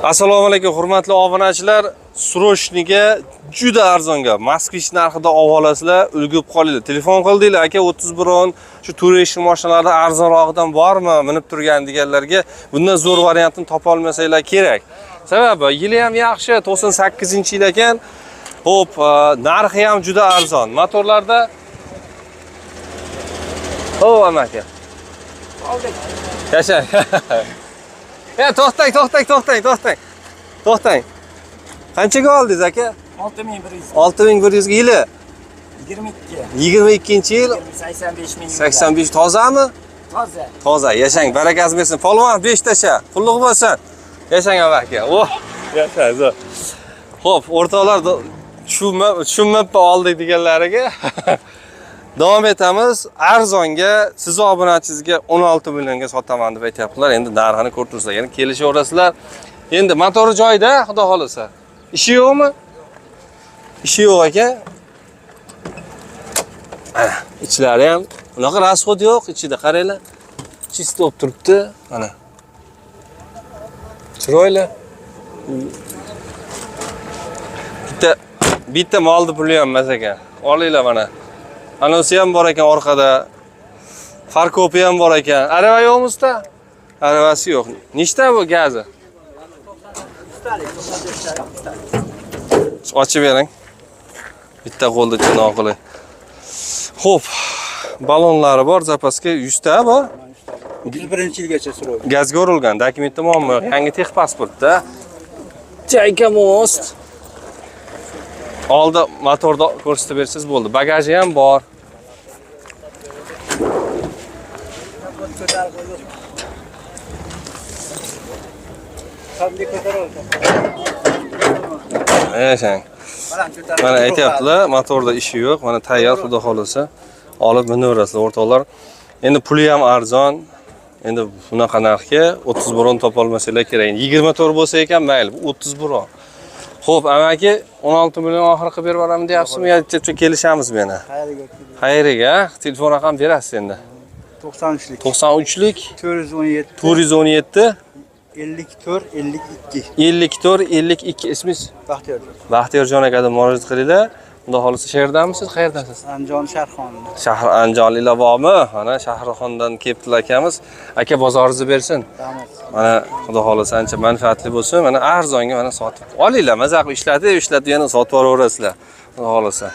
Assalomu alaykum hurmatli obunachilar. Srochniga juda arzonga Moskvich narxida ovolasizlar, ulgib qolinglar. Telefon qildinglar aka 31 shu turistik mashinalarda arzonroqdan bormi, minib turgan deganlarga bundan zo'r variantini topa olmasanglar kerak. Sababi yili ham yaxshi, 98-yil ekan. Xo'p, narxi ham juda arzon. Motorlarda amaki. Oldik. Yashang. To'xtang. Qanchaga oldingiz aka? 6100. 6100 ga yili? 22-yil. 85 tozami? Toza. Yashang, barakasi bersin. Polvon 5 tasha. Qulluq bo'lsin. Yashang aka. Oh, yashang. Xo'p, o'rtoqlar tushunmabman oldik deganlariga davom etamiz. Arzonga siz obunachingizga 16 millionga sotaman deb aytayaptilar. Endi narxini ko'rib turibsizlar. Ya'ni kelishaverasizlar. Endi motori joyida, xudo xolasa. Ishi yo'qmi? Ishi yo'q ekan. Ichlari ham unaqa rasxod yo'q, ichida qaranglar. Chist bo'lib turibdi. Mana. Chiroyli. Bitta molni puli ham emas ekan. Olinglar mana. Anosi ham bor ekan orqada. Farkopi ham bor ekan. Arava yo'qmi-sta? Aravasi yo'q. Nechta bu gazi? Ochib bering. Bitta qo'lda jinoq qilay. Xo'p, balonlari bor, zapaska 100 ta bor. 31-yilgacha suradi. Gazga urilgan, dokumentda muammo yo'q. Yangi texpasportda. Chayka most. Oldi motorda ko'rsatib bersangiz bo'ldi. Bagaji ham bor. Yashang. Mana aytayaptilar, motorda ishi yo'q. Mana tayyor, xudo xolasa olib minaverasizlar o'rtoqlar. Endi puli ham arzon. Endi bunaqa narxga 31 topa olmasanglar kerak. 24 bo'lsa ekan, mayli, 31. Xo'p, amaki 16 million oxiri qilib berib yuboraman deyapsizmi yoki kelishamiz meni? Xayriga, telefon raqam berasiz endi. 93lik. 93lik 417 417 54 52. 54 52 ismingiz? Baxtiyorjon. Baxtiyorjon akadan murojaat qilinglar. Xudo xolasa shahardamisiz, qayerdasiz? Andijon Sharxonda. Shahr Andijonliklar bormi? Mana Shahrixondan kelibdilar akamiz. Aka bozoringizni bersin. Mana xudo xolasa ancha manfaatli bo'lsin. Mana arzonga mana sotib olinglar. Mazaq ishlatib yana sotib yuboraverasizlar. Xudo xolasa.